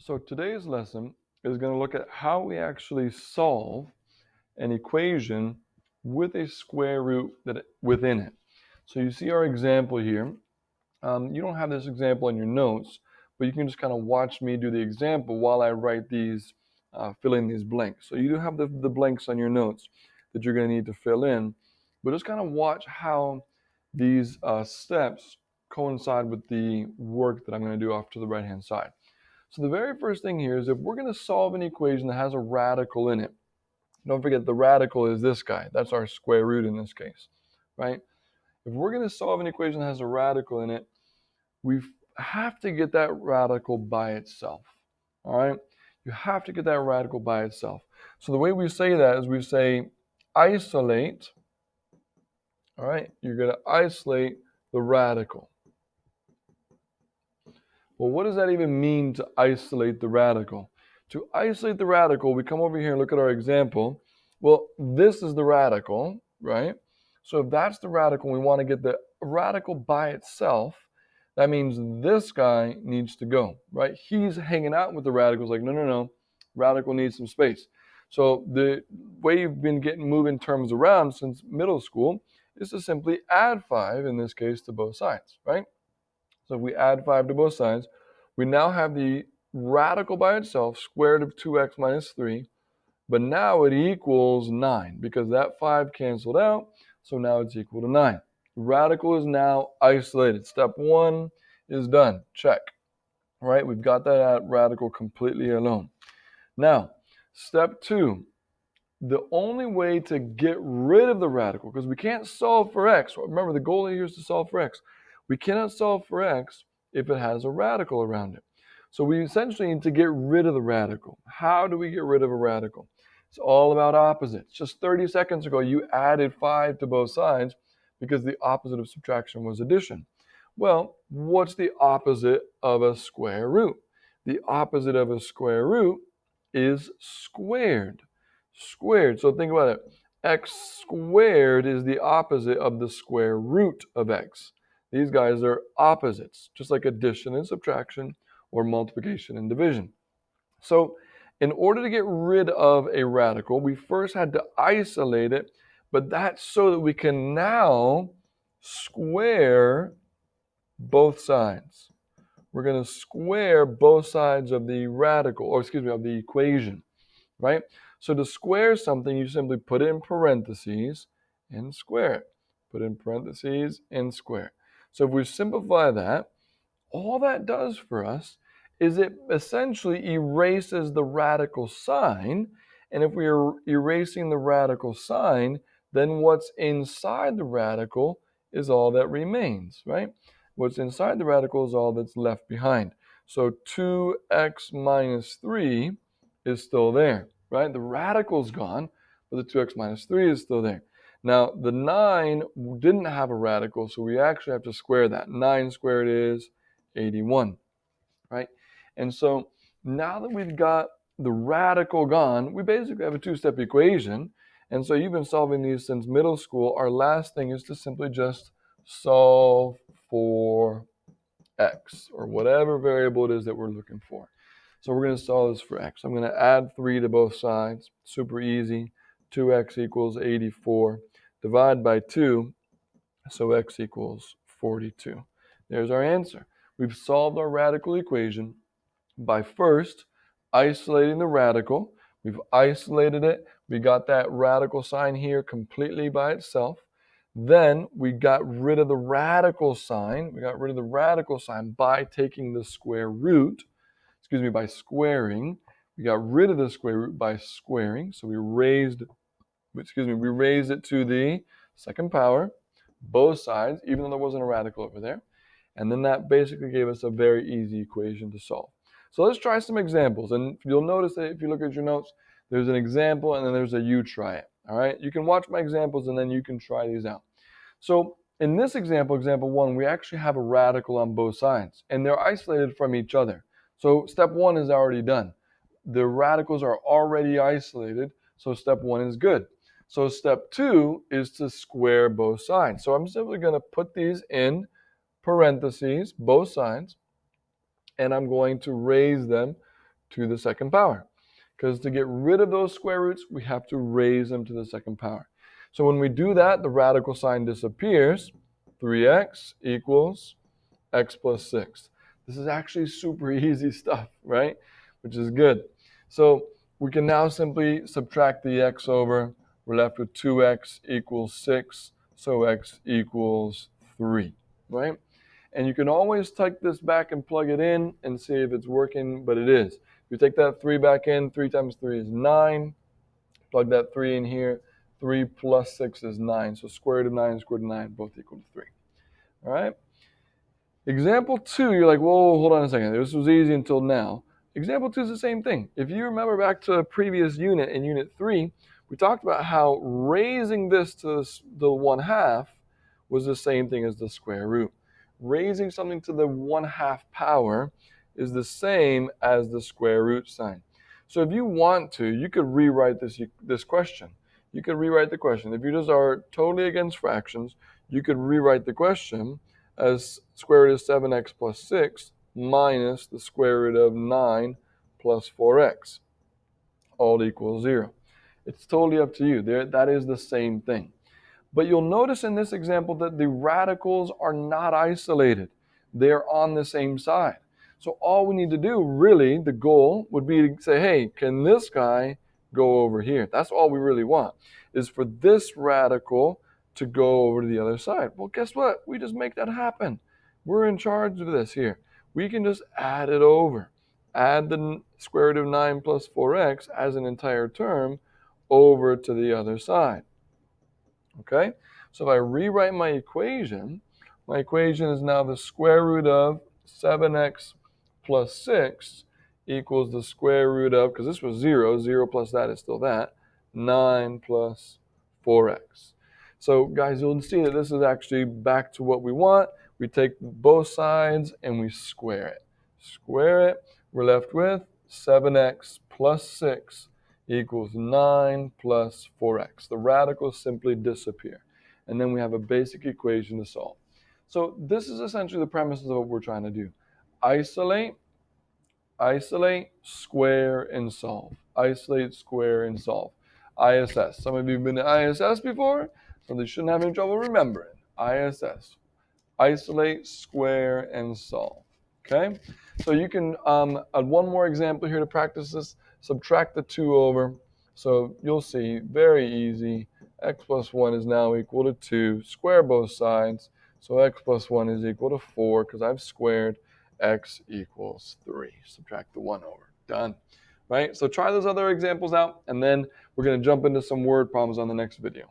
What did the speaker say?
So today's lesson is going to look at how we actually solve an equation with a square root within it. So you see our example here. You don't have this example in your notes, but you can just kind of watch me do the example while I write these, fill in these blanks. So you do have the blanks on your notes that you're going to need to fill in, but just kind of watch how these steps coincide with the work that I'm going to do off to the right-hand side. So the very first thing here is if we're going to solve an equation that has a radical in it, don't forget the radical is this guy. That's our square root in this case, right? If we're going to solve an equation that has a radical in it, we have to get that radical by itself, all right? You have to get that radical by itself. So the way we say that is we say isolate, all right? You're going to isolate the radical. Well, what does that even mean to isolate the radical? To isolate the radical, we come over here and look at our example. Well, this is the radical, right? So if that's the radical, we want to get the radical by itself. That means this guy needs to go, right? He's hanging out with the radicals like, no, radical needs some space. So the way you've been moving terms around since middle school is to simply add 5, in this case, to both sides, right? So if we add 5 to both sides, we now have the radical by itself, square root of 2x minus 3, but now it equals 9 because that 5 canceled out, so now it's equal to 9. The radical is now isolated. Step 1 is done. Check. All right, we've got that radical completely alone. Now, step 2. The only way to get rid of the radical, because we can't solve for x. Remember, the goal here is to solve for x. We cannot solve for x if it has a radical around it. So we essentially need to get rid of the radical. How do we get rid of a radical? It's all about opposites. Just 30 seconds ago, you added 5 to both sides because the opposite of subtraction was addition. Well, what's the opposite of a square root? The opposite of a square root is squared. Squared. So think about it. X squared is the opposite of the square root of x. These guys are opposites, just like addition and subtraction or multiplication and division. So in order to get rid of a radical, we first had to isolate it, but that's so that we can now square both sides. We're going to square both sides of the radical, or excuse me, of the equation, right? So to square something, you simply put it in parentheses and square it. Put it in parentheses and square. So if we simplify that, all that does for us is it essentially erases the radical sign. And if we are erasing the radical sign, then what's inside the radical is all that remains, right? What's inside the radical is all that's left behind. So 2x minus 3 is still there, right? The radical's gone, but the 2x minus 3 is still there. Now, the 9 didn't have a radical, so we actually have to square that. 9 squared is 81, right? And so now that we've got the radical gone, we basically have a two-step equation. And so you've been solving these since middle school. Our last thing is to simply just solve for x, or whatever variable it is that we're looking for. So we're going to solve this for x. I'm going to add 3 to both sides. Super easy. 2x equals 84. Divide by 2, so x equals 42. There's our answer. We've solved our radical equation by first isolating the radical. We've isolated it. We got that radical sign here completely by itself. Then we got rid of the radical sign. We got rid of the radical sign by taking the square root, by squaring. We got rid of the square root by squaring. So we raised it to the second power, both sides, even though there wasn't a radical over there. And then that basically gave us a very easy equation to solve. So let's try some examples. And you'll notice that if you look at your notes, there's an example and then there's a you try it. All right. You can watch my examples and then you can try these out. So in this example, example 1, we actually have a radical on both sides and they're isolated from each other. So step 1 is already done. The radicals are already isolated. So step 1 is good. So step 2 is to square both sides. So I'm simply going to put these in parentheses, both sides, and I'm going to raise them to the second power. Because to get rid of those square roots, we have to raise them to the second power. So when we do that, the radical sign disappears. 3x equals x plus 6. This is actually super easy stuff, right? Which is good. So we can now simply subtract the x over. We're left with 2x equals 6, so x equals 3, right? And you can always take this back and plug it in and see if it's working, but it is. If you take that 3 back in, 3 times 3 is 9. Plug that 3 in here. 3 plus 6 is 9. So square root of 9 and square root of 9 both equal to 3. All right? Example 2, you're like, whoa, hold on a second. This was easy until now. Example 2 is the same thing. If you remember back to a previous unit, in unit 3, we talked about how raising this to the 1/2 was the same thing as the square root. Raising something to the 1/2 power is the same as the square root sign. So if you want to, you could rewrite this question. You could rewrite the question. If you just are totally against fractions, you could rewrite the question as square root of 7x plus 6 minus the square root of 9 plus 4x, all equals 0. It's totally up to you. That is the same thing. But you'll notice in this example that the radicals are not isolated. They're on the same side. So all we need to do, really, the goal would be to say, hey, can this guy go over here? That's all we really want, is for this radical to go over to the other side. Well, guess what? We just make that happen. We're in charge of this here. We can just add it over. Add the square root of 9 plus 4x as an entire term over to the other side. Okay? So if I rewrite my equation is now the square root of 7x plus 6 equals the square root of, because this was 0, 0 plus that is still that, 9 plus 4x. So guys, you'll see that this is actually back to what we want. We take both sides and we square it. Square it, we're left with 7x plus 6 equals 9 plus 4x. The radicals simply disappear. And then we have a basic equation to solve. So this is essentially the premises of what we're trying to do. Isolate, square, and solve. Isolate, square, and solve. ISS. Some of you have been to ISS before, so they shouldn't have any trouble remembering. ISS. Isolate, square, and solve. Okay? So you can add one more example here to practice this. Subtract the 2 over. So you'll see, very easy. X plus 1 is now equal to 2. Square both sides. So x plus 1 is equal to 4 because I've squared. X equals 3. Subtract the 1 over. Done. Right? So try those other examples out, and then we're going to jump into some word problems on the next video.